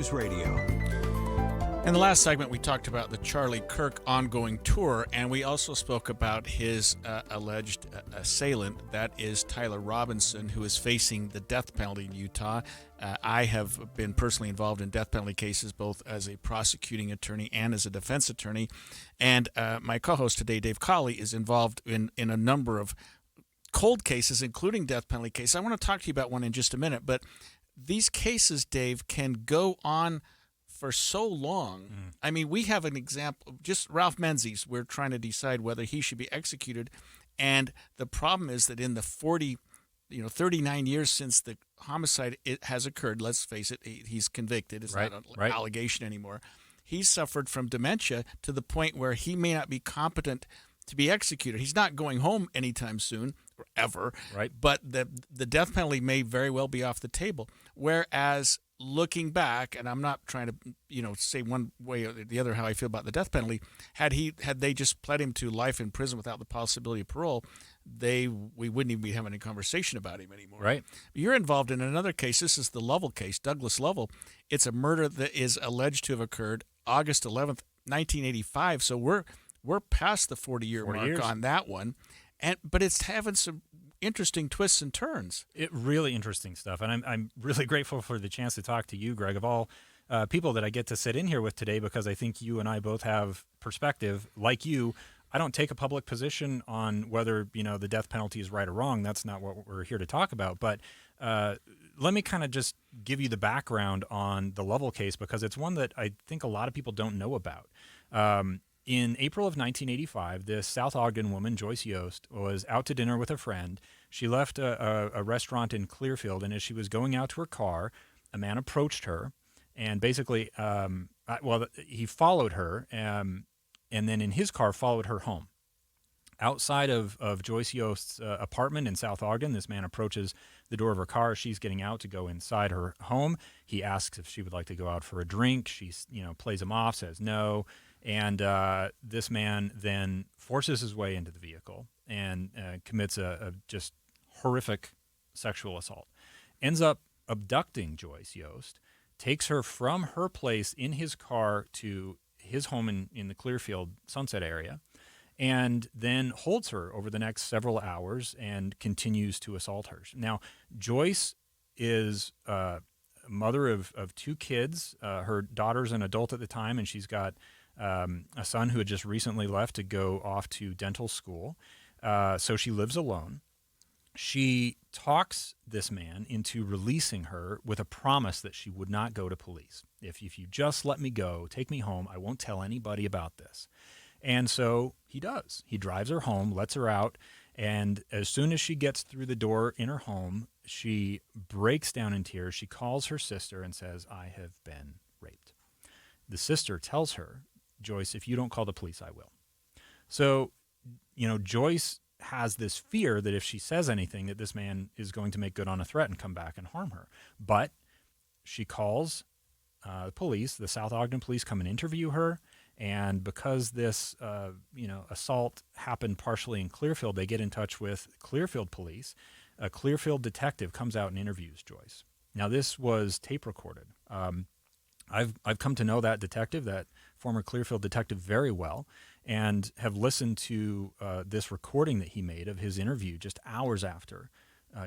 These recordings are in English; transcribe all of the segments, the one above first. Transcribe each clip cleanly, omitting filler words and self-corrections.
NewsRadio. In the last segment, we talked about the Charlie Kirk ongoing tour, and we also spoke about his alleged assailant, that is Tyler Robinson, who is facing the death penalty in Utah. I have been personally involved in death penalty cases, both as a prosecuting attorney and as a defense attorney. And my co-host today, Dave Cawley, is involved in a number of cold cases, including death penalty cases. I want to talk to you about one in just a minute, but these cases, Dave, can go on for so long. I mean, we have an example, just Ralph Menzies. We're trying to decide whether he should be executed. And the problem is that in the 39 years since the homicide it has occurred, let's face it, he's convicted. It's not an allegation anymore. He's suffered from dementia to the point where he may not be competent to be executed. He's not going home anytime soon or ever. Right. But the death penalty may very well be off the table. Whereas looking back, and I'm not trying to, say one way or the other how I feel about the death penalty, had they just pled him to life in prison without the possibility of parole, we wouldn't even be having a conversation about him anymore. Right. You're involved in another case. This is the Lovell case, Douglas Lovell. It's a murder that is alleged to have occurred August 11th, 1985. So we're past the 40-year mark on that one, but it's having some interesting twists and turns. Really interesting stuff, and I'm really grateful for the chance to talk to you, Greg, of all people that I get to sit in here with today, because I think you and I both have perspective. Like you, I don't take a public position on whether the death penalty is right or wrong. That's not what we're here to talk about. But let me kind of just give you the background on the Lovell case, because it's one that I think a lot of people don't know about. In April of 1985, this South Ogden woman, Joyce Yost, was out to dinner with a friend. She left a restaurant in Clearfield, and as she was going out to her car, a man approached her, and basically, he followed her, and then in his car followed her home. Outside of Joyce Yost's apartment in South Ogden, this man approaches the door of her car. She's getting out to go inside her home. He asks if she would like to go out for a drink. She, plays him off, says no. And this man then forces his way into the vehicle and commits a just horrific sexual assault. Ends up abducting Joyce Yost, takes her from her place in his car to his home in the Clearfield Sunset area, and then holds her over the next several hours and continues to assault her. Now, Joyce is a mother of two kids. Her daughter's an adult at the time, and she's got a son who had just recently left to go off to dental school. So she lives alone. She talks this man into releasing her with a promise that she would not go to police. If you just let me go, take me home, I won't tell anybody about this. And so he does. He drives her home, lets her out, and as soon as she gets through the door in her home, she breaks down in tears. She calls her sister and says, "I have been raped." The sister tells her, "Joyce, if you don't call the police, I will." So, Joyce has this fear that if she says anything, that this man is going to make good on a threat and come back and harm her. But she calls the police. The South Ogden police come and interview her. And because this, assault happened partially in Clearfield, they get in touch with Clearfield police. A Clearfield detective comes out and interviews Joyce. Now, this was tape recorded. I've come to know that detective, that former Clearfield detective, very well, and have listened to this recording that he made of his interview just hours after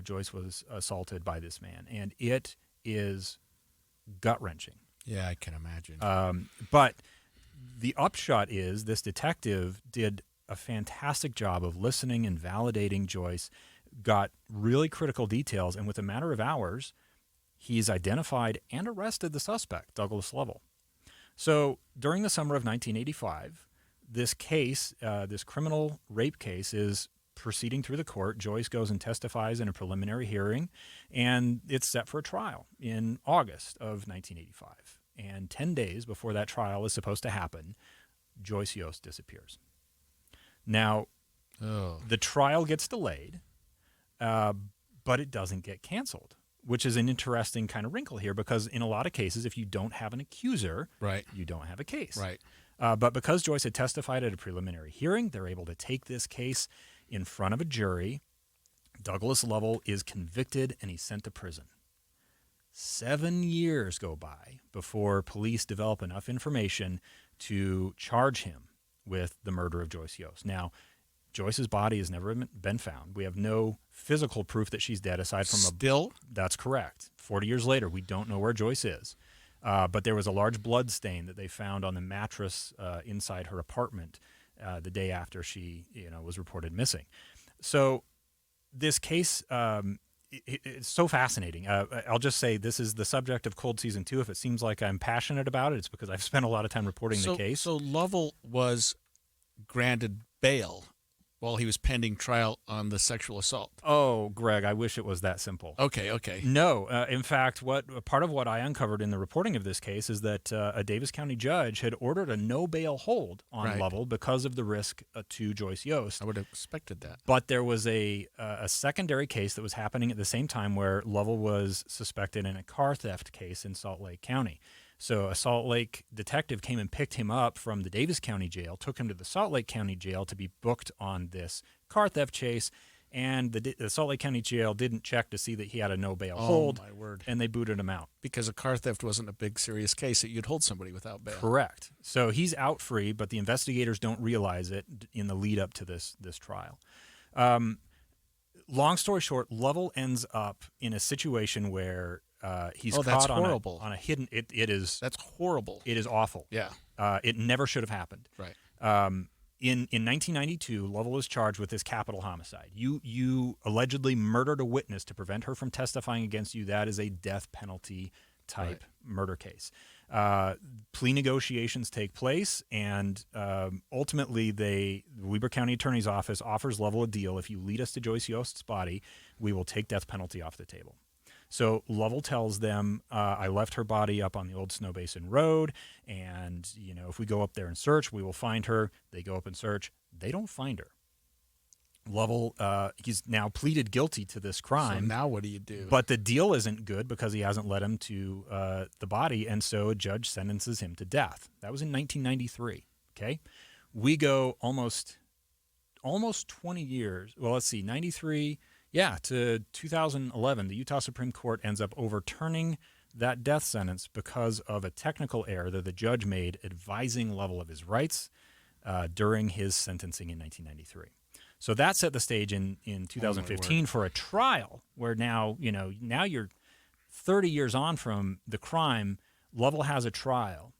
Joyce was assaulted by this man. And it is gut-wrenching. Yeah, I can imagine. But the upshot is this detective did a fantastic job of listening and validating Joyce, got really critical details, and with a matter of hours, he's identified and arrested the suspect, Douglas Lovell. So during the summer of 1985, this case, this criminal rape case, is proceeding through the court. Joyce goes and testifies in a preliminary hearing, and it's set for a trial in August of 1985. And 10 days before that trial is supposed to happen, Joyce Yost disappears. Now, the trial gets delayed, but it doesn't get canceled, which is an interesting kind of wrinkle here, because in a lot of cases, if you don't have an accuser, you don't have a case. But because Joyce had testified at a preliminary hearing, they're able to take this case in front of a jury. Douglas Lovell is convicted, and he's sent to prison. 7 years go by before police develop enough information to charge him with the murder of Joyce Yost. Now, Joyce's body has never been found. We have no physical proof that she's dead aside from Still? That's correct. 40 years later, we don't know where Joyce is. But there was a large blood stain that they found on the mattress inside her apartment the day after she, was reported missing. So this case, it's so fascinating. I'll just say this is the subject of Cold Season 2. If it seems like I'm passionate about it, it's because I've spent a lot of time reporting the case. So Lovell was granted bail while he was pending trial on the sexual assault. Oh, Greg, I wish it was that simple. Okay. No. In fact, part of what I uncovered in the reporting of this case is that a Davis County judge had ordered a no-bail hold on Lovell because of the risk to Joyce Yost. I would have expected that. But there was a secondary case that was happening at the same time where Lovell was suspected in a car theft case in Salt Lake County. So a Salt Lake detective came and picked him up from the Davis County jail, took him to the Salt Lake County jail to be booked on this car theft chase, and the Salt Lake County jail didn't check to see that he had a no-bail hold, my word. And they booted him out. Because a car theft wasn't a big, serious case that you'd hold somebody without bail. Correct. So he's out free, but the investigators don't realize it in the lead up to this trial. Long story short, Lovell ends up in a situation where he's caught on a hidden. It is that's horrible. It is awful. Yeah. It never should have happened. Right. In 1992, Lovell was charged with this capital homicide. You allegedly murdered a witness to prevent her from testifying against you. That is a death penalty type murder case. Plea negotiations take place, and ultimately, the Weber County Attorney's Office offers Lovell a deal. If you lead us to Joyce Yost's body, we will take death penalty off the table. So Lovell tells them, I left her body up on the old Snow Basin Road, and if we go up there and search, we will find her. They go up and search. They don't find her. Lovell, he's now pleaded guilty to this crime. So now what do you do? But the deal isn't good because he hasn't led him to the body, and so a judge sentences him to death. That was in 1993, okay? We go almost 20 years. Well, let's see, 93... Yeah, to 2011, the Utah Supreme Court ends up overturning that death sentence because of a technical error that the judge made advising Lovell of his rights during his sentencing in 1993. So that set the stage in 2015 for a trial where now you're 30 years on from the crime. Lovell has a trial.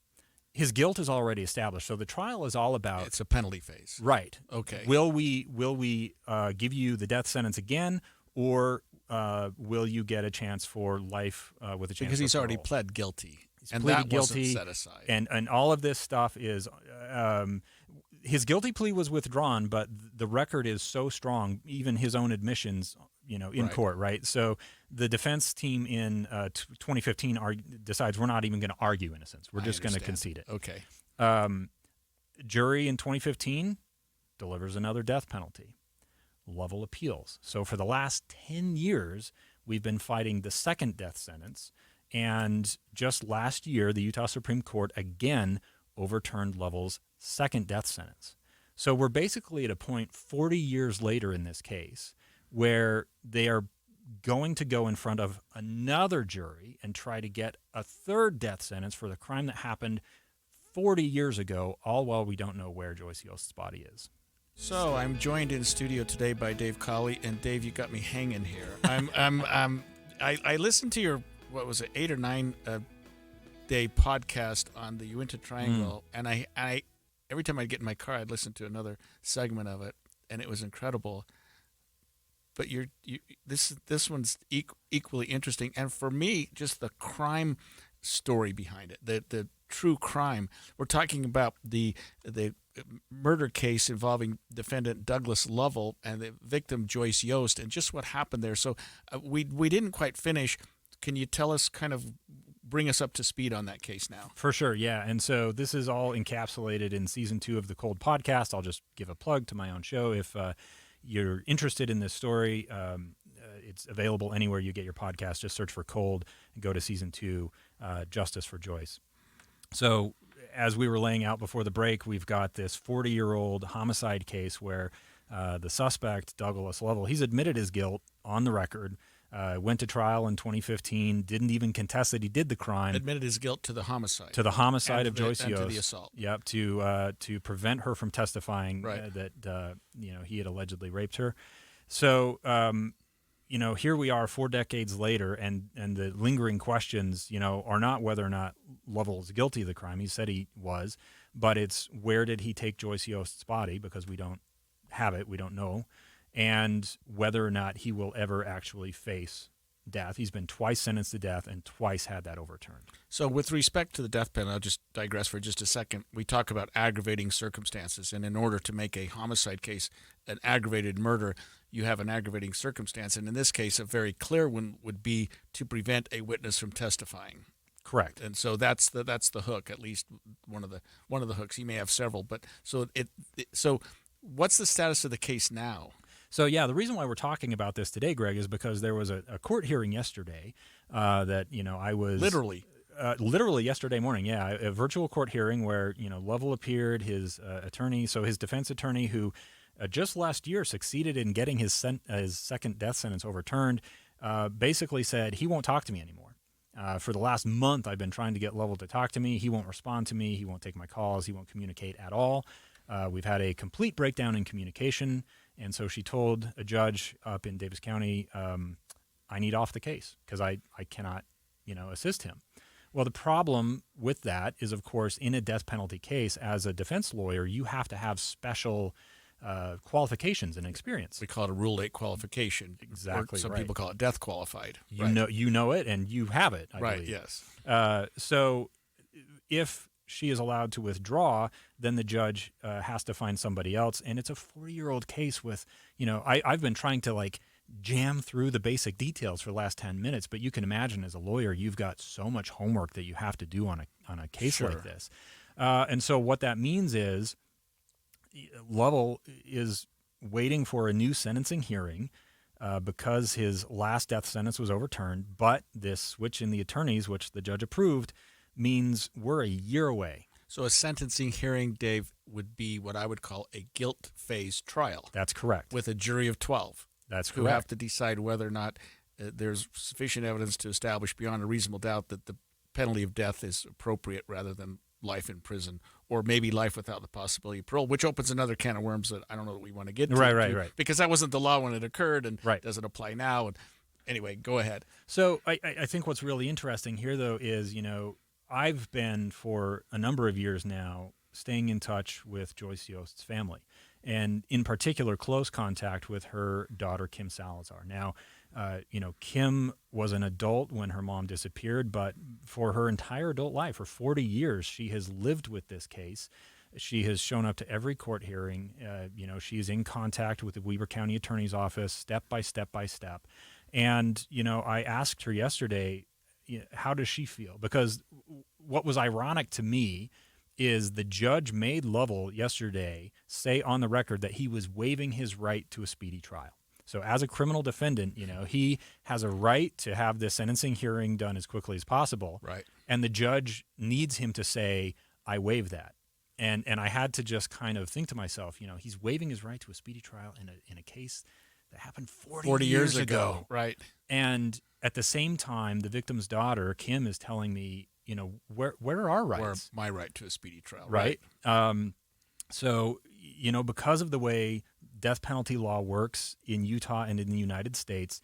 His guilt is already established, so the trial is all about... It's a penalty phase. Right. Okay. Will we give you the death sentence again, or will you get a chance for life with a chance because he's for already parole? pled guilty. He's pleaded guilty, wasn't set aside. And all of this stuff is... his guilty plea was withdrawn, but the record is so strong, even his own admissions... in court, right? So the defense team in 2015 decides we're not even going to argue innocence. We're just going to concede it. Okay. Jury in 2015 delivers another death penalty. Lovell appeals. So for the last 10 years, we've been fighting the second death sentence. And just last year, the Utah Supreme Court again overturned Lovell's second death sentence. So we're basically at a point 40 years later in this case where they are going to go in front of another jury and try to get a third death sentence for the crime that happened 40 years ago, all while we don't know where Joyce Yost's body is. So I'm joined in studio today by Dave Cawley, and Dave, you got me hanging here. I listened to your 8 or 9 day podcast on the Uinta Triangle, and I every time I'd get in my car, I'd listen to another segment of it, and it was incredible. But this one's equally interesting, and for me, just the crime story behind it, the true crime. We're talking about the murder case involving defendant Douglas Lovell and the victim Joyce Yost, and just what happened there. So we didn't quite finish. Can you tell us, kind of bring us up to speed on that case now? For sure, yeah. And so this is all encapsulated in Season 2 of the Cold Podcast. I'll just give a plug to my own show. If you're interested in this story, it's available anywhere you get your podcast. Just search for Cold and go to Season 2, Justice for Joyce. So as we were laying out before the break, we've got this 40-year-old homicide case where the suspect, Douglas Lovell, he's admitted his guilt on the record. Went to trial in 2015. Didn't even contest that he did the crime. Admitted his guilt to the homicide. To the homicide of Joyce and Yost. to the assault. Yep. To prevent her from testifying that he had allegedly raped her. So here we are 4 decades later, and the lingering questions are not whether or not Lovell is guilty of the crime. He said he was, but it's where did he take Joyce Yost's body, because we don't have it, we don't know, and whether or not he will ever actually face death. He's been twice sentenced to death and twice had that overturned. So with respect to the death penalty, I'll just digress for just a second. We talk about aggravating circumstances, and in order to make a homicide case an aggravated murder, you have an aggravating circumstance, and in this case, a very clear one would be to prevent a witness from testifying. Correct. And so that's the hook, at least one of the hooks. He may have several, but so what's the status of the case now? So, yeah, the reason why we're talking about this today, Greg, is because there was a court hearing yesterday that, I was... Literally yesterday morning, yeah, a virtual court hearing where, Lovell appeared, his attorney, so his defense attorney, who just last year succeeded in getting his second death sentence overturned, basically said he won't talk to me anymore. For the last month, I've been trying to get Lovell to talk to me. He won't respond to me. He won't take my calls. He won't communicate at all. We've had a complete breakdown in communication. And so she told a judge up in Davis County, I need off the case because I cannot, assist him. Well, the problem with that is, of course, in a death penalty case, as a defense lawyer, you have to have special qualifications and experience. We call it a Rule 8 qualification. Exactly. Or some right. people call it death qualified. You know it, and you have it, I believe. Yes. So if she is allowed to withdraw, then the judge has to find somebody else. And it's a 40-year-old case with, I've been trying to jam through the basic details for the last 10 minutes, but you can imagine as a lawyer, you've got so much homework that you have to do on a case Sure. like this. And so what that means is Lovell is waiting for a new sentencing hearing because his last death sentence was overturned, but this switch in the attorneys, which the judge approved, means we're a year away. So a sentencing hearing, Dave, would be what I would call a guilt phase trial. That's correct. With a jury of 12. That's who correct. have to decide whether or not there's sufficient evidence to establish beyond a reasonable doubt that the penalty of death is appropriate rather than life in prison, or maybe life without the possibility of parole, which opens another can of worms that I don't know that we want to get to. Right. Because that wasn't the law when it occurred, and doesn't apply now. And anyway, go ahead. So I think what's really interesting here, though, is, I've been for a number of years now staying in touch with Joyce Yost's family, and in particular close contact with her daughter, Kim Salazar. Now, Kim was an adult when her mom disappeared, but for her entire adult life, for 40 years, she has lived with this case. She has shown up to every court hearing. She is in contact with the Weber County Attorney's Office step by step by step. And, I asked her yesterday, how does she feel? Because what was ironic to me is the judge made Lovell yesterday say on the record that he was waiving his right to a speedy trial. So as a criminal defendant, he has a right to have this sentencing hearing done as quickly as possible. Right. And the judge needs him to say, I waive that. And I had to just kind of think to myself, he's waiving his right to a speedy trial in a case that happened 40 years ago. Right. And at the same time, the victim's daughter, Kim, is telling me, where are our rights? Where my right to a speedy trial. Right. So, because of the way death penalty law works in Utah and in the United States,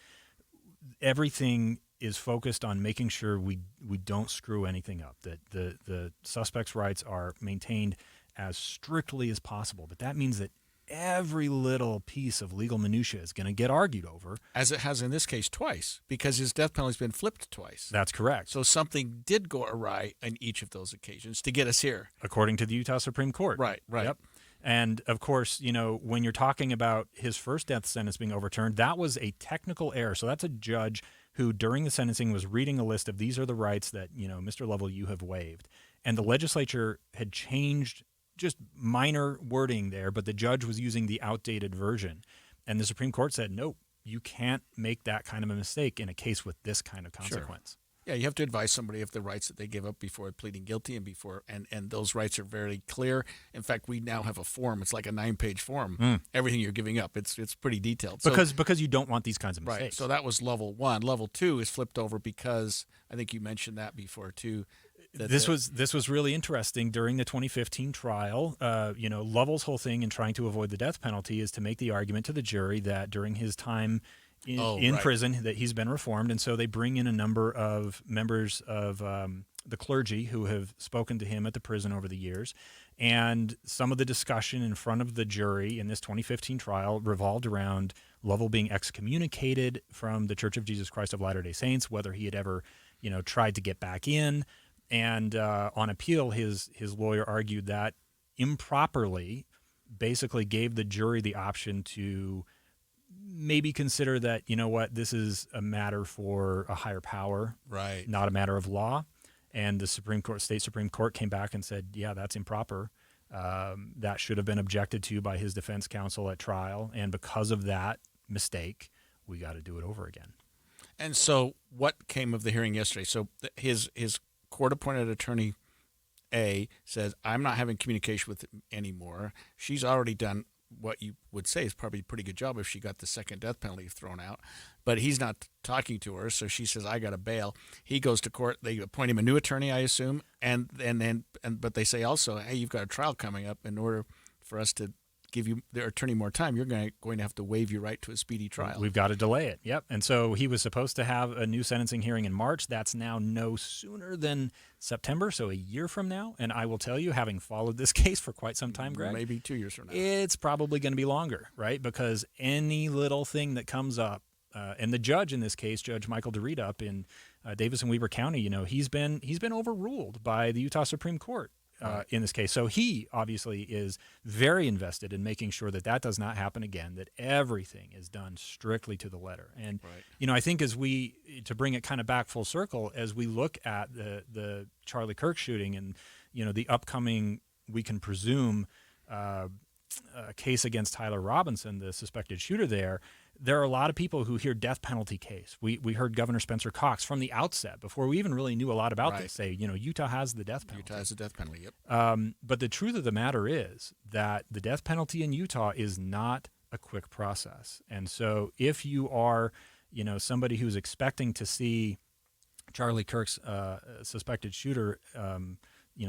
everything is focused on making sure we don't screw anything up, that the suspect's rights are maintained as strictly as possible. But that means that every little piece of legal minutia is going to get argued over. As it has in this case twice, because his death penalty has been flipped twice. That's correct. So something did go awry in each of those occasions to get us here. According to the Utah Supreme Court. Right. Yep. And, of course, when you're talking about his first death sentence being overturned, that was a technical error. So that's a judge who, during the sentencing, was reading a list of these are the rights that, Mr. Lovell, you have waived. And the legislature had changed just minor wording there, but the judge was using the outdated version. And the Supreme Court said, nope, you can't make that kind of a mistake in a case with this kind of consequence. Sure. Yeah, you have to advise somebody of the rights that they give up before pleading guilty and those rights are very clear. In fact, we now have a form. It's like a 9-page form. Everything you're giving up. It's pretty detailed. Because you don't want these kinds of mistakes. Right. So that was level 1. Level 2 is flipped over because I think you mentioned that before too. This was really interesting during the 2015 trial. Lovell's whole thing in trying to avoid the death penalty is to make the argument to the jury that during his time in prison that he's been reformed, and so they bring in a number of members of the clergy who have spoken to him at the prison over the years, and some of the discussion in front of the jury in this 2015 trial revolved around Lovell being excommunicated from the Church of Jesus Christ of Latter-day Saints, whether he had ever tried to get back in, and on appeal his lawyer argued that improperly basically gave the jury the option to maybe consider that, this is a matter for a higher power, right? Not a matter of law. And the state Supreme Court came back and said, yeah, that's improper. That should have been objected to by his defense counsel at trial. And because of that mistake, we got to do it over again. And so what came of the hearing yesterday? So his court-appointed attorney A says, I'm not having communication with him anymore. She's already done what you would say is probably a pretty good job if she got the second death penalty thrown out, but he's not talking to her, so she says, I got to bail. He goes to court. They appoint him a new attorney, I assume, but they say also, hey, you've got a trial coming up. In order for us to give you the attorney more time, you're going to have to waive your right to a speedy trial. We've got to delay it. Yep. And so he was supposed to have a new sentencing hearing in March. That's now no sooner than September, so a year from now. And I will tell you, having followed this case for quite some time, Greg, maybe 2 years from now, it's probably going to be longer, right? Because any little thing that comes up, and the judge in this case, Judge Michael DeReed up in Davis and Weber County, he's been overruled by the Utah Supreme Court. In this case. So he obviously is very invested in making sure that does not happen again, that everything is done strictly to the letter. And, I think to bring it kind of back full circle, as we look at the Charlie Kirk shooting and, the upcoming, we can presume, case against Tyler Robinson, the suspected shooter there are a lot of people who hear death penalty case. We heard Governor Spencer Cox from the outset, before we even really knew a lot about this, say, Utah has the death penalty. Utah has the death penalty, yep. But the truth of the matter is that the death penalty in Utah is not a quick process. And so if you are, somebody who's expecting to see Charlie Kirk's suspected shooter,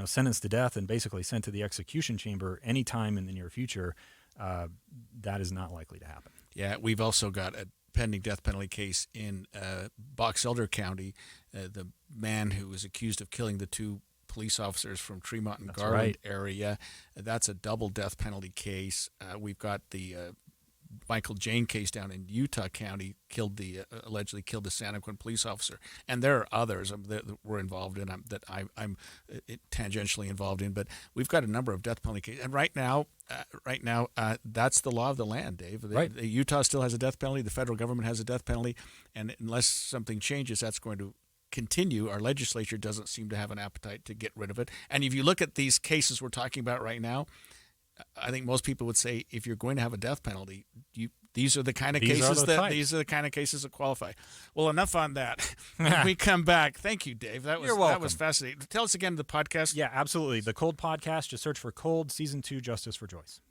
sentenced to death and basically sent to the execution chamber anytime in the near future, that is not likely to happen. Yeah, we've also got a pending death penalty case in Box Elder County. The man who was accused of killing the 2 police officers from Tremont and Garland area. That's a double death penalty case. We've got the Michael Jane case down in Utah County, allegedly killed the San Quentin police officer, and there are others that we're involved in that I'm tangentially involved in. But we've got a number of death penalty cases, and right now, that's the law of the land, Dave. Utah still has a death penalty. The federal government has a death penalty, and unless something changes, that's going to continue. Our legislature doesn't seem to have an appetite to get rid of it. And if you look at these cases we're talking about right now, I think most people would say if you're going to have a death penalty, these are the kind of cases that qualify. Well, enough on that. When we come back, thank you, Dave. That was fascinating. Tell us again the podcast. Yeah, absolutely. The Cold Podcast. Just search for Cold Season 2 Justice for Joyce.